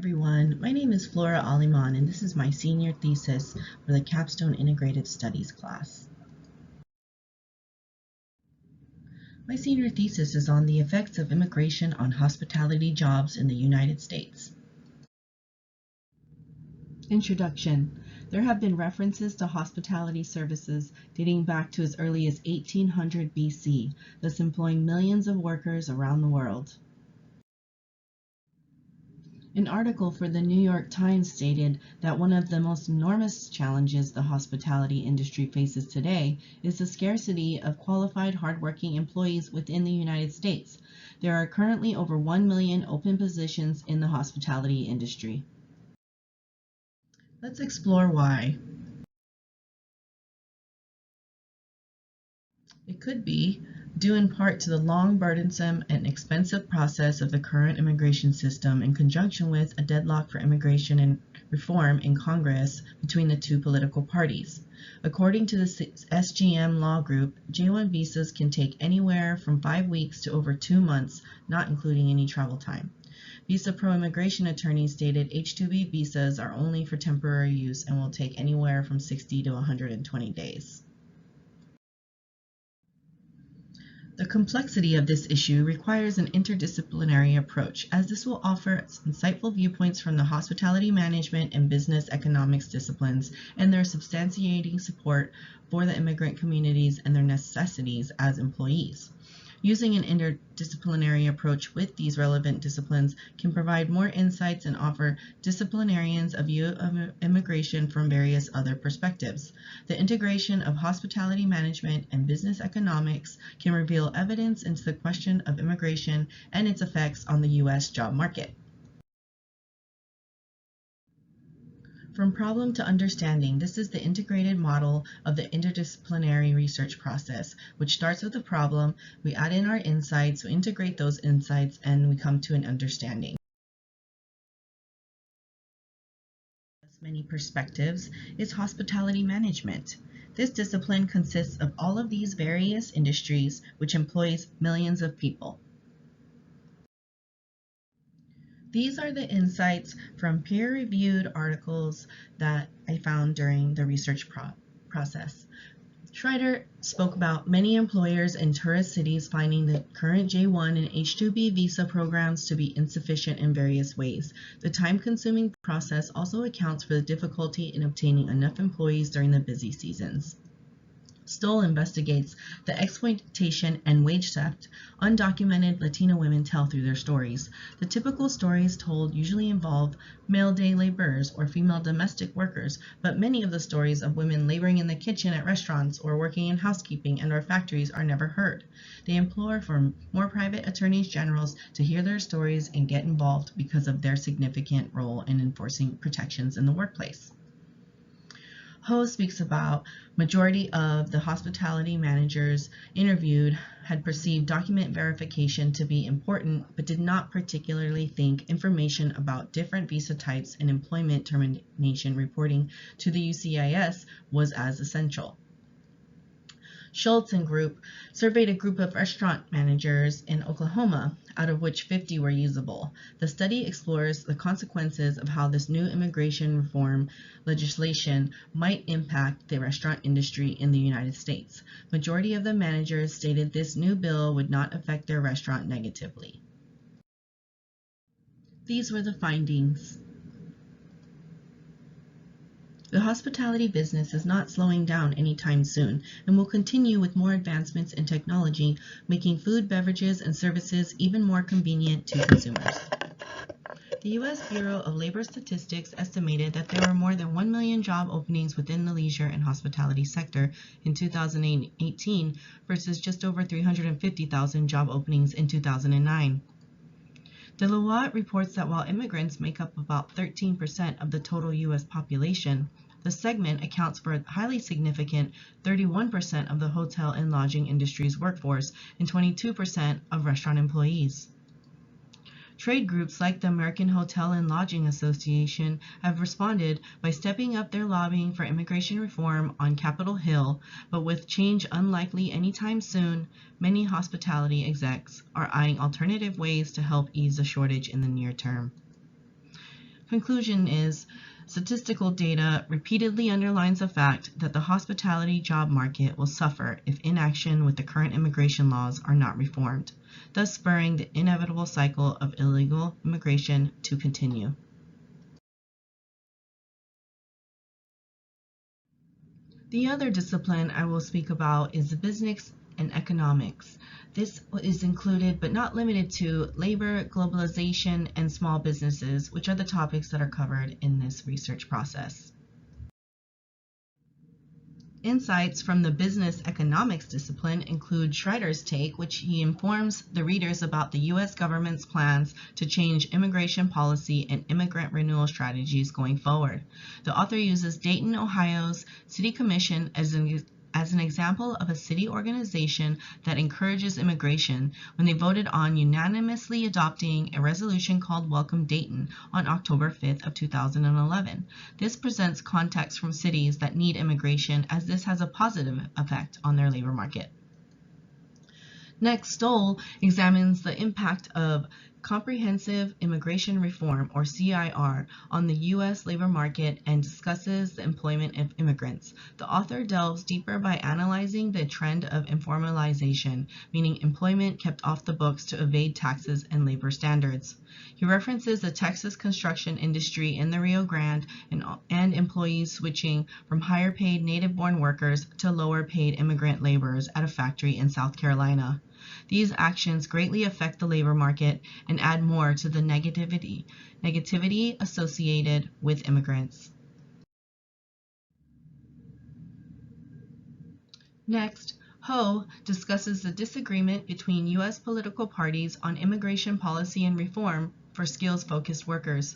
everyone, my name is Flora Aliman and this is my senior thesis for the Capstone Integrated Studies class. My senior thesis is on the effects of immigration on hospitality jobs in the United States. Introduction. There have been references to hospitality services dating back to as early as 1800 BC, thus employing millions of workers around the world. An article for the New York Times stated that one of the most enormous challenges the hospitality industry faces today is the scarcity of qualified, hardworking employees within the United States. There are currently over 1 million open positions in the hospitality industry. Let's explore why. It could be due in part to the long, burdensome, and expensive process of the current immigration system in conjunction with a deadlock for immigration and reform in Congress between the two political parties. According to the SGM Law Group, J-1 visas can take anywhere from 5 weeks to over 2 months, not including any travel time. Visa pro-immigration attorneys stated H-2B visas are only for temporary use and will take anywhere from 60 to 120 days. The complexity of this issue requires an interdisciplinary approach, as this will offer insightful viewpoints from the hospitality management and business economics disciplines and their substantiating support for the immigrant communities and their necessities as employees. Using an interdisciplinary approach with these relevant disciplines can provide more insights and offer disciplinarians a view of immigration from various other perspectives. The integration of hospitality management and business economics can reveal evidence into the question of immigration and its effects on the U.S. job market. From problem to understanding, this is the integrated model of the interdisciplinary research process, which starts with a problem, we add in our insights, we integrate those insights, and we come to an understanding. Many perspectives is hospitality management. This discipline consists of all of these various industries, which employs millions of people. These are the insights from peer-reviewed articles that I found during the research process. Schreider spoke about many employers in tourist cities finding the current J-1 and H-2B visa programs to be insufficient in various ways. The time-consuming process also accounts for the difficulty in obtaining enough employees during the busy seasons. Stoll investigates the exploitation and wage theft undocumented Latino women tell through their stories. The typical stories told usually involve male day laborers or female domestic workers, but many of the stories of women laboring in the kitchen at restaurants or working in housekeeping and/or factories are never heard. They implore for more private attorneys generals to hear their stories and get involved because of their significant role in enforcing protections in the workplace. Ho speaks about majority of the hospitality managers interviewed had perceived document verification to be important, but did not particularly think information about different visa types and employment termination reporting to the UCIS was as essential. Schultz and group surveyed a group of restaurant managers in Oklahoma, out of which 50 were usable. The study explores the consequences of how this new immigration reform legislation might impact the restaurant industry in the United States. Majority of the managers stated this new bill would not affect their restaurant negatively. These were the findings. The hospitality business is not slowing down anytime soon and will continue with more advancements in technology, making food, beverages, and services even more convenient to consumers. The U.S. Bureau of Labor Statistics estimated that there were more than 1 million job openings within the leisure and hospitality sector in 2018 versus just over 350,000 job openings in 2009. Deloitte reports that while immigrants make up about 13% of the total U.S. population, the segment accounts for a highly significant 31% of the hotel and lodging industry's workforce and 22% of restaurant employees. Trade groups like the American Hotel and Lodging Association have responded by stepping up their lobbying for immigration reform on Capitol Hill, but with change unlikely anytime soon, many hospitality execs are eyeing alternative ways to help ease the shortage in the near term. Conclusion is, statistical data repeatedly underlines the fact that the hospitality job market will suffer if inaction with the current immigration laws are not reformed, thus spurring the inevitable cycle of illegal immigration to continue. The other discipline I will speak about is business and economics. This is included but not limited to labor, globalization, and small businesses, which are the topics that are covered in this research process. Insights from the business economics discipline include Schreider's take, which he informs the readers about the U.S. government's plans to change immigration policy and immigrant renewal strategies going forward. The author uses Dayton, Ohio's City Commission as an example of a city organization that encourages immigration when they voted on unanimously adopting a resolution called Welcome Dayton on October 5th of 2011. This presents context from cities that need immigration, as this has a positive effect on their labor market. Next, Stoll examines the impact of Comprehensive Immigration Reform, or CIR, on the U.S. labor market and discusses the employment of immigrants. The author delves deeper by analyzing the trend of informalization, meaning employment kept off the books to evade taxes and labor standards. He references the Texas construction industry in the Rio Grande and employees switching from higher-paid native-born workers to lower-paid immigrant laborers at a factory in South Carolina. These actions greatly affect the labor market and add more to the negativity associated with immigrants. Next, Ho discusses the disagreement between U.S. political parties on immigration policy and reform for skills-focused workers.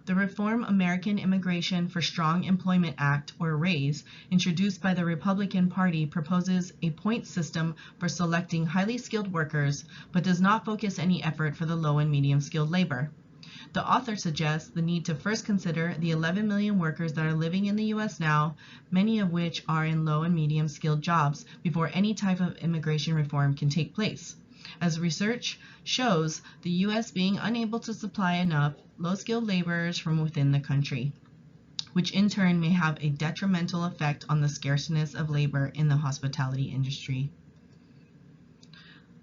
The Reform American Immigration for Strong Employment Act, or RAISE, introduced by the Republican Party, proposes a point system for selecting highly skilled workers, but does not focus any effort for the low and medium skilled labor. The author suggests the need to first consider the 11 million workers that are living in the U.S. now, many of which are in low and medium skilled jobs, before any type of immigration reform can take place. As research shows, the U.S. being unable to supply enough low-skilled laborers from within the country, which in turn may have a detrimental effect on the scarceness of labor in the hospitality industry.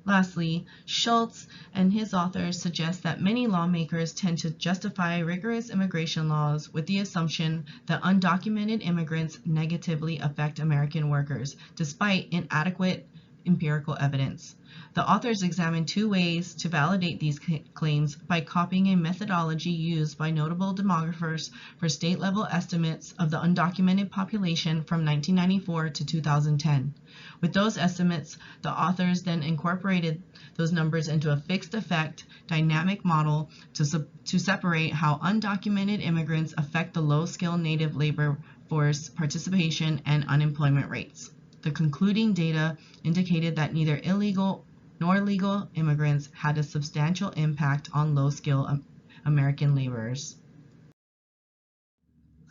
Lastly, Schultz and his authors suggest that many lawmakers tend to justify rigorous immigration laws with the assumption that undocumented immigrants negatively affect American workers, despite inadequate empirical evidence. The authors examine two ways to validate these claims by copying a methodology used by notable demographers for state-level estimates of the undocumented population from 1994 to 2010. With those estimates, the authors then incorporated those numbers into a fixed effect dynamic model to separate how undocumented immigrants affect the low-skilled native labor force participation and unemployment rates. The concluding data indicated that neither illegal nor legal immigrants had a substantial impact on low-skilled American laborers.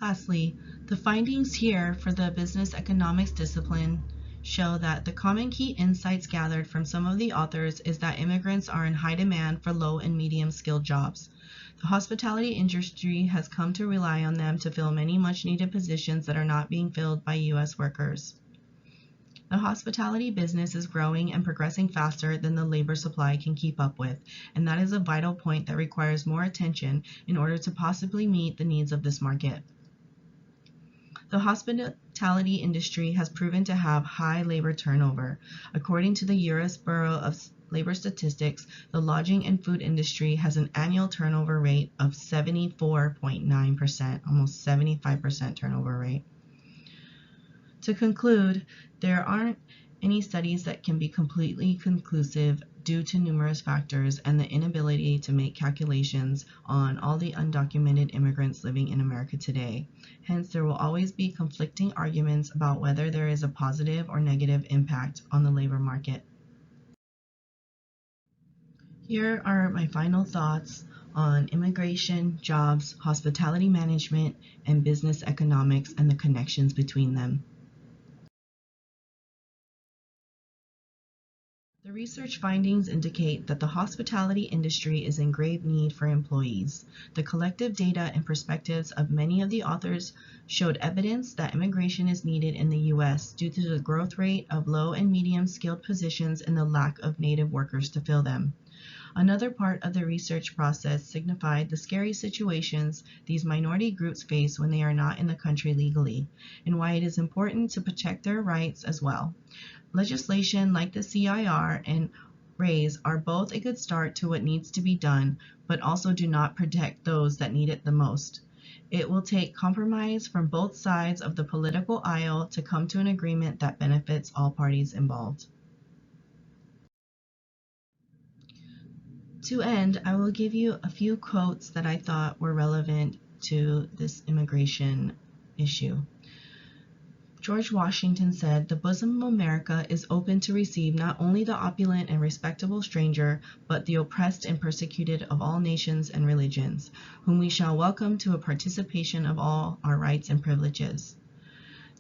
Lastly, the findings here for the business economics discipline show that the common key insights gathered from some of the authors is that immigrants are in high demand for low and medium skilled jobs. The hospitality industry has come to rely on them to fill many much needed positions that are not being filled by U.S. workers. The hospitality business is growing and progressing faster than the labor supply can keep up with, and that is a vital point that requires more attention in order to possibly meet the needs of this market. The hospitality industry has proven to have high labor turnover. According to the U.S. Bureau of Labor Statistics, the lodging and food industry has an annual turnover rate of 74.9%, almost 75% turnover rate. To conclude, there aren't any studies that can be completely conclusive due to numerous factors and the inability to make calculations on all the undocumented immigrants living in America today. Hence, there will always be conflicting arguments about whether there is a positive or negative impact on the labor market. Here are my final thoughts on immigration, jobs, hospitality management, and business economics and the connections between them. The research findings indicate that the hospitality industry is in grave need for employees. The collective data and perspectives of many of the authors showed evidence that immigration is needed in the U.S. due to the growth rate of low and medium skilled positions and the lack of native workers to fill them. Another part of the research process signified the scary situations these minority groups face when they are not in the country legally, and why it is important to protect their rights as well. Legislation like the CIR and RAISE are both a good start to what needs to be done, but also do not protect those that need it the most. It will take compromise from both sides of the political aisle to come to an agreement that benefits all parties involved. To end, I will give you a few quotes that I thought were relevant to this immigration issue. George Washington said, "The bosom of America is open to receive not only the opulent and respectable stranger, but the oppressed and persecuted of all nations and religions, whom we shall welcome to a participation of all our rights and privileges."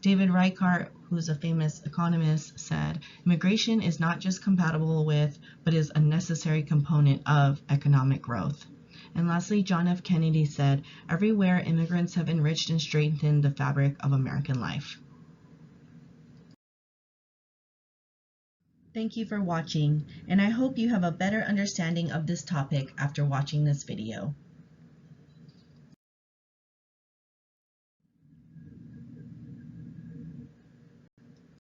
David Reichardt, who's a famous economist, said, "Immigration is not just compatible with, but is a necessary component of economic growth." And lastly, John F. Kennedy said, "Everywhere immigrants have enriched and strengthened the fabric of American life." Thank you for watching, and I hope you have a better understanding of this topic after watching this video.